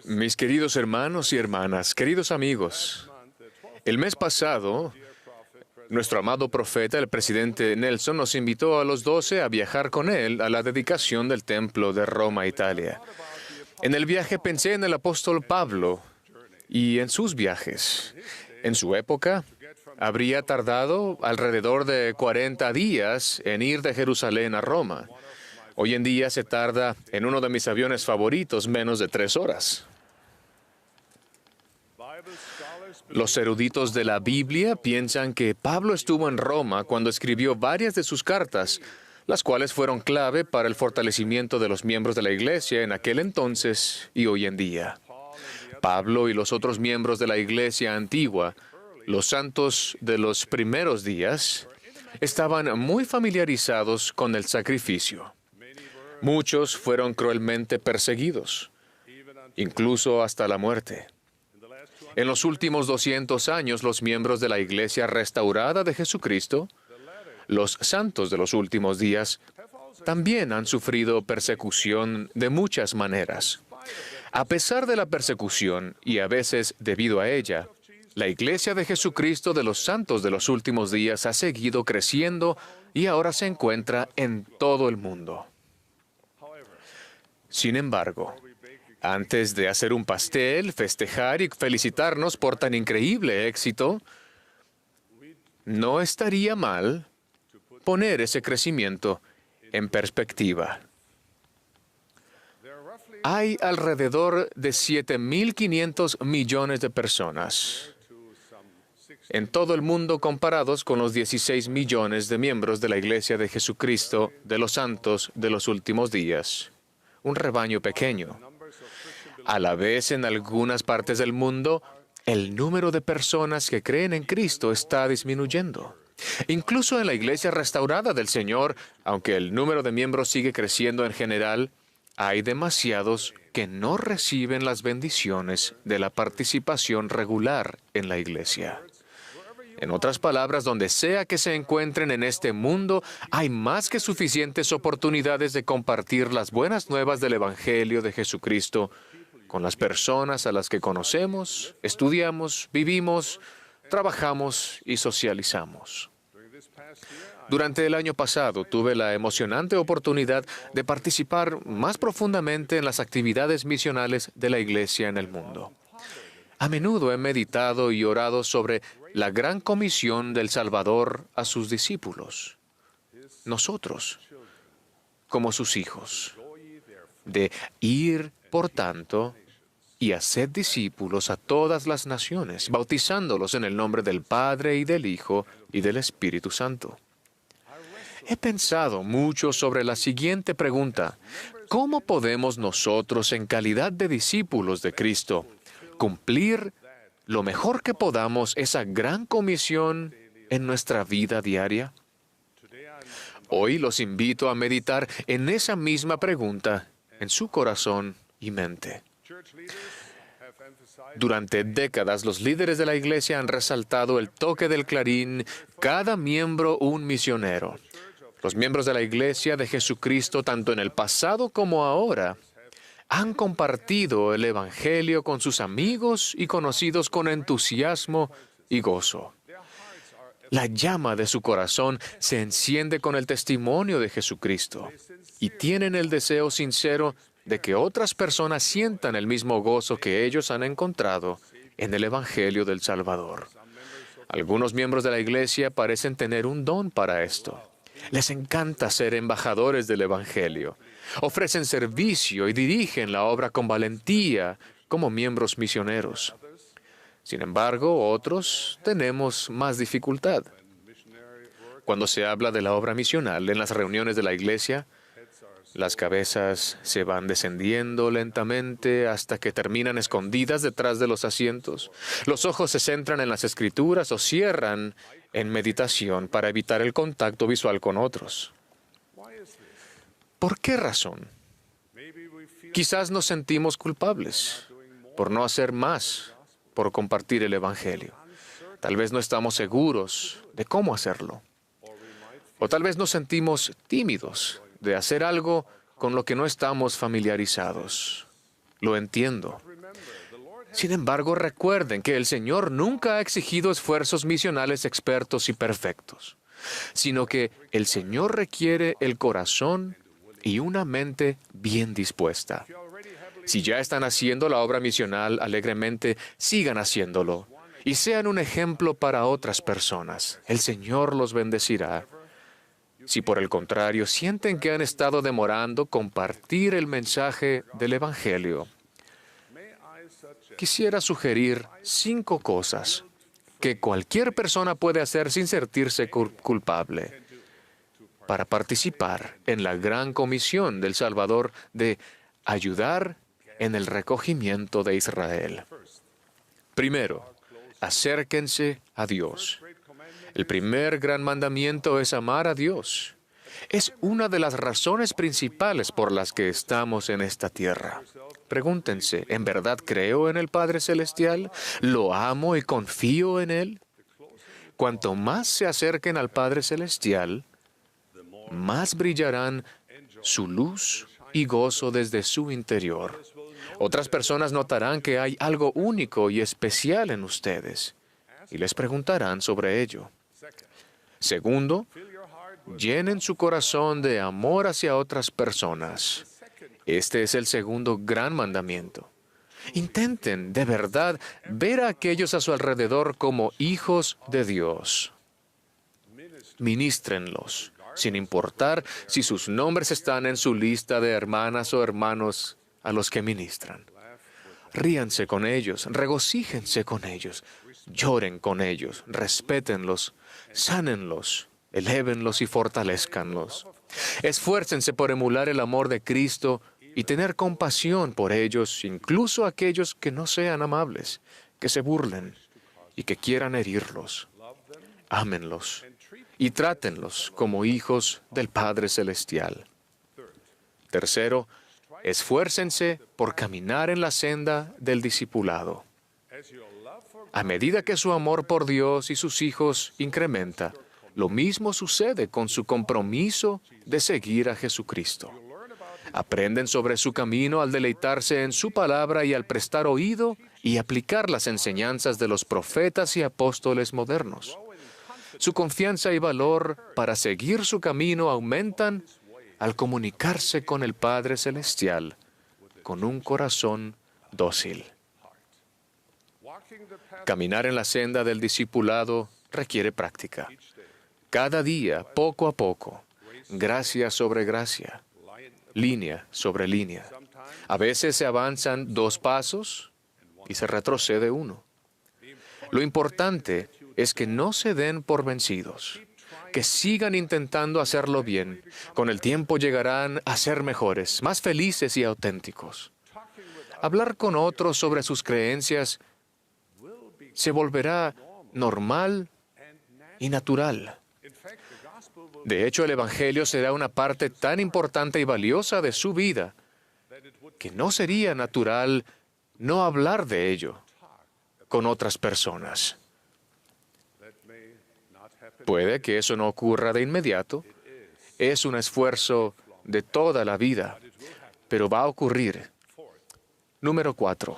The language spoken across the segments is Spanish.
Mis queridos hermanos y hermanas, queridos amigos, el mes pasado, nuestro amado profeta, el presidente Nelson, nos invitó a los 12 a viajar con él a la dedicación del templo de Roma, Italia. En el viaje pensé en el apóstol Pablo y en sus viajes. En su época, habría tardado alrededor de 40 días en ir de Jerusalén a Roma. Hoy en día se tarda en uno de mis aviones favoritos menos de 3 horas. Los eruditos de la Biblia piensan que Pablo estuvo en Roma cuando escribió varias de sus cartas, las cuales fueron clave para el fortalecimiento de los miembros de la Iglesia en aquel entonces y hoy en día. Pablo y los otros miembros de la Iglesia antigua, los santos de los primeros días, estaban muy familiarizados con el sacrificio. Muchos fueron cruelmente perseguidos, incluso hasta la muerte. En los últimos 200 años, los miembros de la Iglesia restaurada de Jesucristo, los santos de los últimos días, también han sufrido persecución de muchas maneras. A pesar de la persecución, y a veces debido a ella, la Iglesia de Jesucristo de los santos de los últimos días ha seguido creciendo y ahora se encuentra en todo el mundo. Sin embargo, antes de hacer un pastel, festejar y felicitarnos por tan increíble éxito, no estaría mal poner ese crecimiento en perspectiva. Hay alrededor de 7.500 millones de personas en todo el mundo comparados con los 16 millones de miembros de la Iglesia de Jesucristo de los santos de los últimos días. Un rebaño pequeño. A la vez, en algunas partes del mundo, el número de personas que creen en Cristo está disminuyendo. Incluso en la Iglesia restaurada del Señor, aunque el número de miembros sigue creciendo en general, hay demasiados que no reciben las bendiciones de la participación regular en la Iglesia. En otras palabras, donde sea que se encuentren en este mundo, hay más que suficientes oportunidades de compartir las buenas nuevas del Evangelio de Jesucristo con las personas a las que conocemos, estudiamos, vivimos, trabajamos y socializamos. Durante el año pasado tuve la emocionante oportunidad de participar más profundamente en las actividades misionales de la Iglesia en el mundo. A menudo he meditado y orado sobre la gran comisión del Salvador a sus discípulos, nosotros, como sus hijos, de ir, por tanto, y hacer discípulos a todas las naciones, bautizándolos en el nombre del Padre y del Hijo y del Espíritu Santo. He pensado mucho sobre la siguiente pregunta: ¿cómo podemos nosotros, en calidad de discípulos de Cristo, cumplir lo mejor que podamos esa gran comisión en nuestra vida diaria? Hoy los invito a meditar en esa misma pregunta en su corazón y mente. Durante décadas, los líderes de la Iglesia han resaltado el toque del clarín, cada miembro un misionero. Los miembros de la Iglesia de Jesucristo, tanto en el pasado como ahora, han compartido el Evangelio con sus amigos y conocidos con entusiasmo y gozo. La llama de su corazón se enciende con el testimonio de Jesucristo y tienen el deseo sincero de que otras personas sientan el mismo gozo que ellos han encontrado en el Evangelio del Salvador. Algunos miembros de la Iglesia parecen tener un don para esto. Les encanta ser embajadores del Evangelio. Ofrecen servicio y dirigen la obra con valentía como miembros misioneros. Sin embargo, otros tenemos más dificultad. Cuando se habla de la obra misional en las reuniones de la Iglesia, las cabezas se van descendiendo lentamente hasta que terminan escondidas detrás de los asientos. Los ojos se centran en las Escrituras o cierran en meditación para evitar el contacto visual con otros. ¿Por qué razón? Quizás nos sentimos culpables por no hacer más por compartir el Evangelio. Tal vez no estamos seguros de cómo hacerlo. O tal vez nos sentimos tímidos de hacer algo con lo que no estamos familiarizados. Lo entiendo. Sin embargo, recuerden que el Señor nunca ha exigido esfuerzos misionales expertos y perfectos, sino que el Señor requiere el corazón y una mente bien dispuesta. Si ya están haciendo la obra misional alegremente, sigan haciéndolo y sean un ejemplo para otras personas. El Señor los bendecirá. Si por el contrario sienten que han estado demorando compartir el mensaje del Evangelio, quisiera sugerir 5 cosas que cualquier persona puede hacer sin sentirse culpable para participar en la gran comisión del Salvador de ayudar en el recogimiento de Israel. Primero, acérquense a Dios. El primer gran mandamiento es amar a Dios. Es una de las razones principales por las que estamos en esta tierra. Pregúntense, ¿en verdad creo en el Padre Celestial? ¿Lo amo y confío en Él? Cuanto más se acerquen al Padre Celestial, más brillarán su luz y gozo desde su interior. Otras personas notarán que hay algo único y especial en ustedes y les preguntarán sobre ello. Segundo, llenen su corazón de amor hacia otras personas. Este es el segundo gran mandamiento. Intenten, de verdad, ver a aquellos a su alrededor como hijos de Dios. Ministrenlos, sin importar si sus nombres están en su lista de hermanas o hermanos a los que ministran. Ríanse con ellos, regocíjense con ellos, lloren con ellos, respétenlos, sánenlos, elévenlos y fortalezcanlos. Esfuércense por emular el amor de Cristo y tener compasión por ellos, incluso aquellos que no sean amables, que se burlen y que quieran herirlos. Ámenlos y trátenlos como hijos del Padre Celestial. Tercero, esfuércense por caminar en la senda del discipulado. A medida que su amor por Dios y sus hijos incrementa, lo mismo sucede con su compromiso de seguir a Jesucristo. Aprenden sobre su camino al deleitarse en su palabra y al prestar oído y aplicar las enseñanzas de los profetas y apóstoles modernos. Su confianza y valor para seguir su camino aumentan al comunicarse con el Padre Celestial con un corazón dócil. Caminar en la senda del discipulado requiere práctica. Cada día, poco a poco, gracia sobre gracia, línea sobre línea. A veces se avanzan 2 pasos y se retrocede 1. Lo importante es que no se den por vencidos, que sigan intentando hacerlo bien. Con el tiempo llegarán a ser mejores, más felices y auténticos. Hablar con otros sobre sus creencias se volverá normal y natural. De hecho, el Evangelio será una parte tan importante y valiosa de su vida que no sería natural no hablar de ello con otras personas. Puede que eso no ocurra de inmediato. Es un esfuerzo de toda la vida, pero va a ocurrir. Número 4.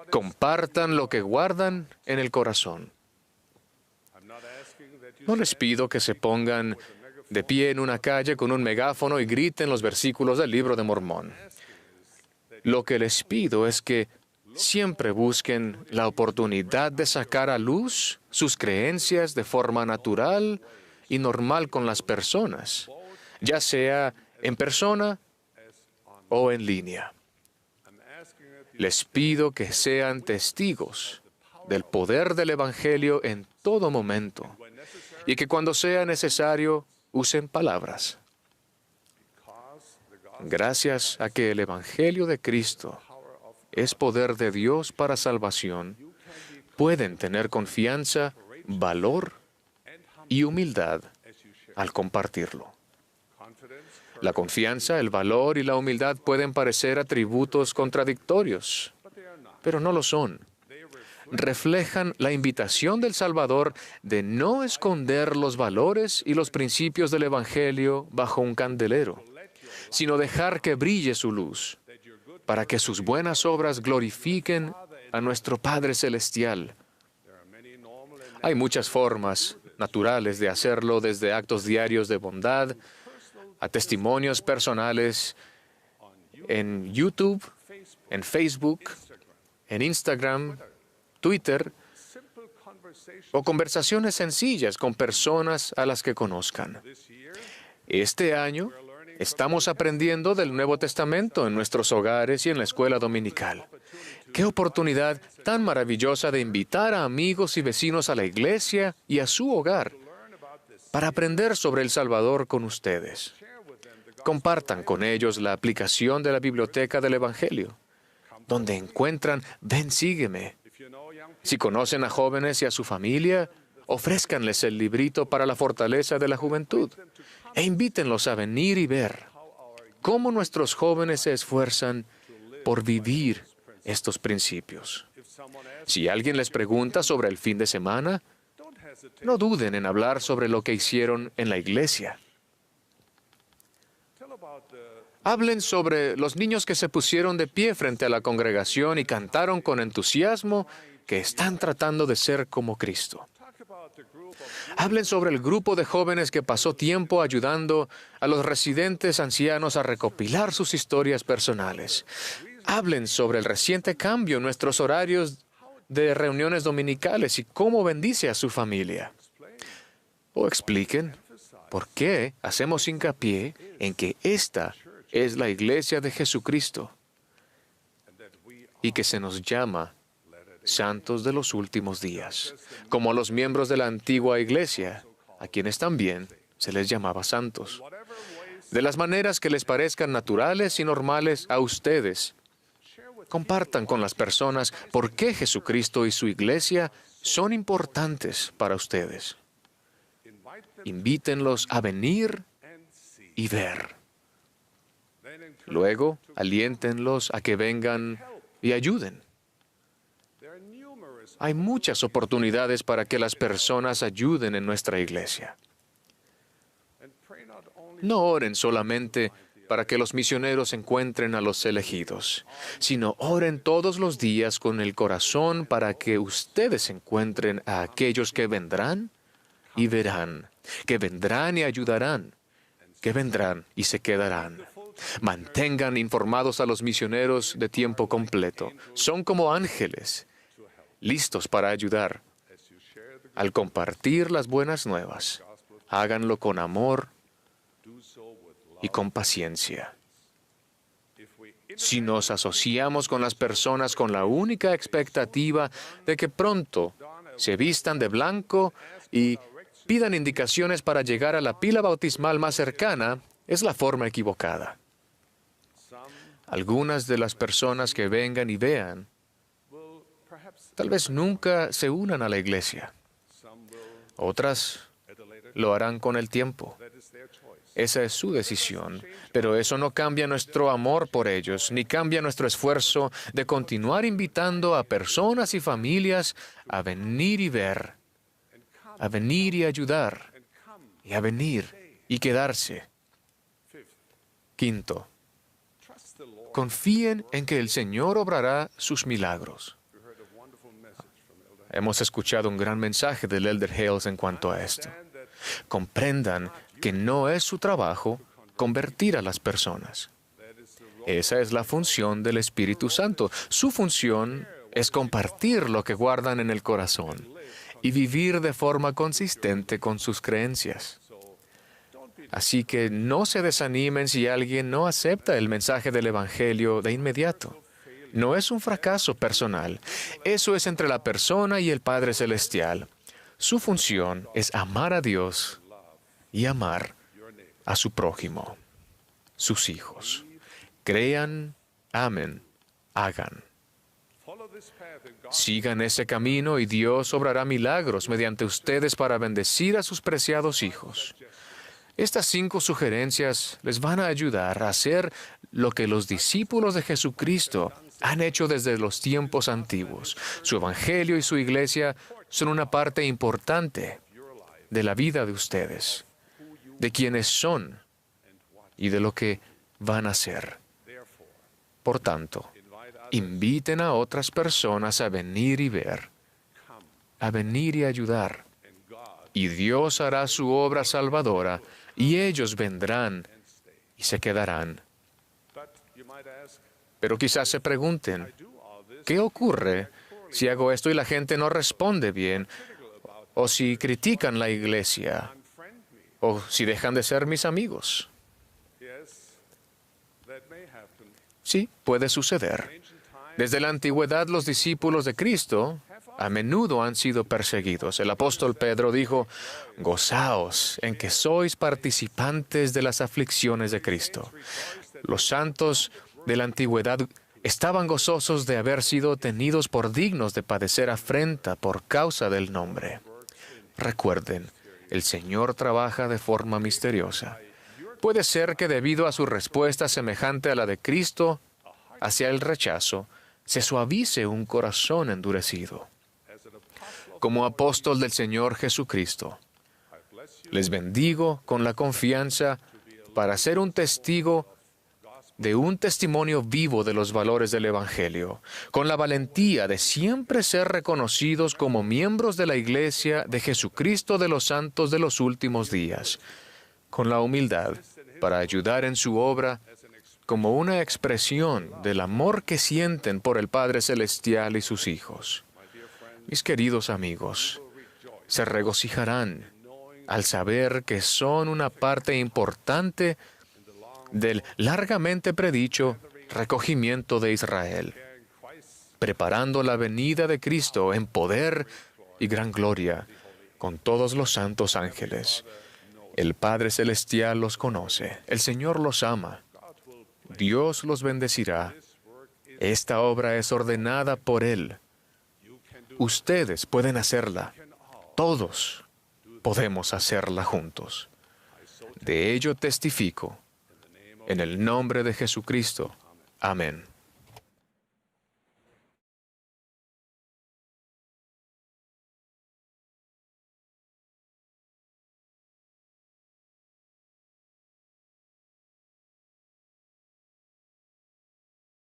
Compartan lo que guardan en el corazón. No les pido que se pongan de pie en una calle con un megáfono y griten los versículos del Libro de Mormón. Lo que les pido es que siempre busquen la oportunidad de sacar a luz sus creencias de forma natural y normal con las personas, ya sea en persona o en línea. Les pido que sean testigos del poder del Evangelio en todo momento y que cuando sea necesario usen palabras. Gracias a que el Evangelio de Cristo es poder de Dios para salvación, pueden tener confianza, valor y humildad al compartirlo. La confianza, el valor y la humildad pueden parecer atributos contradictorios, pero no lo son. Reflejan la invitación del Salvador de no esconder los valores y los principios del Evangelio bajo un candelero, sino dejar que brille su luz. para que sus buenas obras glorifiquen a nuestro Padre Celestial. Hay muchas formas naturales de hacerlo, desde actos diarios de bondad a testimonios personales en YouTube, en Facebook, en Instagram, Twitter, o conversaciones sencillas con personas a las que conozcan. Este año estamos aprendiendo del Nuevo Testamento en nuestros hogares y en la escuela dominical. ¡Qué oportunidad tan maravillosa de invitar a amigos y vecinos a la iglesia y a su hogar para aprender sobre el Salvador con ustedes! Compartan con ellos la aplicación de la Biblioteca del Evangelio, donde encuentran Ven, sígueme. Si conocen a jóvenes y a su familia, ofrézcanles el librito para la fortaleza de la juventud e invítenlos a venir y ver cómo nuestros jóvenes se esfuerzan por vivir estos principios. Si alguien les pregunta sobre el fin de semana, no duden en hablar sobre lo que hicieron en la iglesia. Hablen sobre los niños que se pusieron de pie frente a la congregación y cantaron con entusiasmo que están tratando de ser como Cristo. Hablen sobre el grupo de jóvenes que pasó tiempo ayudando a los residentes ancianos a recopilar sus historias personales. Hablen sobre el reciente cambio en nuestros horarios de reuniones dominicales y cómo bendice a su familia. O expliquen por qué hacemos hincapié en que esta es la iglesia de Jesucristo y que se nos llama santos de los últimos días, como los miembros de la antigua iglesia, a quienes también se les llamaba santos. De las maneras que les parezcan naturales y normales a ustedes, compartan con las personas por qué Jesucristo y su iglesia son importantes para ustedes. Invítenlos a venir y ver. Luego, aliéntenlos a que vengan y ayuden. Hay muchas oportunidades para que las personas ayuden en nuestra iglesia. No oren solamente para que los misioneros encuentren a los elegidos, sino oren todos los días con el corazón para que ustedes encuentren a aquellos que vendrán y verán, que vendrán y ayudarán, que vendrán y se quedarán. Mantengan informados a los misioneros de tiempo completo. Son como ángeles, listos para ayudar. Al compartir las buenas nuevas, háganlo con amor y con paciencia. Si nos asociamos con las personas con la única expectativa de que pronto se vistan de blanco y pidan indicaciones para llegar a la pila bautismal más cercana, es la forma equivocada. Algunas de las personas que vengan y vean, tal vez nunca se unan a la iglesia. Otras lo harán con el tiempo. Esa es su decisión, pero eso no cambia nuestro amor por ellos, ni cambia nuestro esfuerzo de continuar invitando a personas y familias a venir y ver, a venir y ayudar, y a venir y quedarse. Quinto, confíen en que el Señor obrará sus milagros. Hemos escuchado un gran mensaje del Elder Hales en cuanto a esto. Comprendan que no es su trabajo convertir a las personas. Esa es la función del Espíritu Santo. Su función es compartir lo que guardan en el corazón y vivir de forma consistente con sus creencias. Así que no se desanimen si alguien no acepta el mensaje del Evangelio de inmediato. No es un fracaso personal. Eso es entre la persona y el Padre Celestial. Su función es amar a Dios y amar a su prójimo, sus hijos. Crean, amen, hagan. Sigan ese camino y Dios obrará milagros mediante ustedes para bendecir a sus preciados hijos. Estas 5 sugerencias les van a ayudar a hacer lo que los discípulos de Jesucristo han hecho desde los tiempos antiguos. Su evangelio y su iglesia son una parte importante de la vida de ustedes, de quienes son y de lo que van a ser. Por tanto, inviten a otras personas a venir y ver, a venir y ayudar. Y Dios hará su obra salvadora, y ellos vendrán y se quedarán. Pero quizás se pregunten, ¿qué ocurre si hago esto y la gente no responde bien? ¿O si critican la iglesia? ¿O si dejan de ser mis amigos? Sí, puede suceder. Desde la antigüedad, los discípulos de Cristo a menudo han sido perseguidos. El apóstol Pedro dijo, gozaos en que sois participantes de las aflicciones de Cristo. Los santos de la antigüedad estaban gozosos de haber sido tenidos por dignos de padecer afrenta por causa del nombre. Recuerden, el Señor trabaja de forma misteriosa. Puede ser que debido a su respuesta semejante a la de Cristo hacia el rechazo, se suavice un corazón endurecido. Como apóstol del Señor Jesucristo, les bendigo con la confianza para ser un testigo de un testimonio vivo de los valores del Evangelio, con la valentía de siempre ser reconocidos como miembros de la Iglesia de Jesucristo de los Santos de los últimos días, con la humildad para ayudar en su obra como una expresión del amor que sienten por el Padre Celestial y sus hijos. Mis queridos amigos, se regocijarán al saber que son una parte importante del largamente predicho recogimiento de Israel, preparando la venida de Cristo en poder y gran gloria con todos los santos ángeles. El Padre Celestial los conoce, el Señor los ama, Dios los bendecirá. Esta obra es ordenada por Él. Ustedes pueden hacerla. Todos podemos hacerla juntos. De ello testifico. En el nombre de Jesucristo. Amén.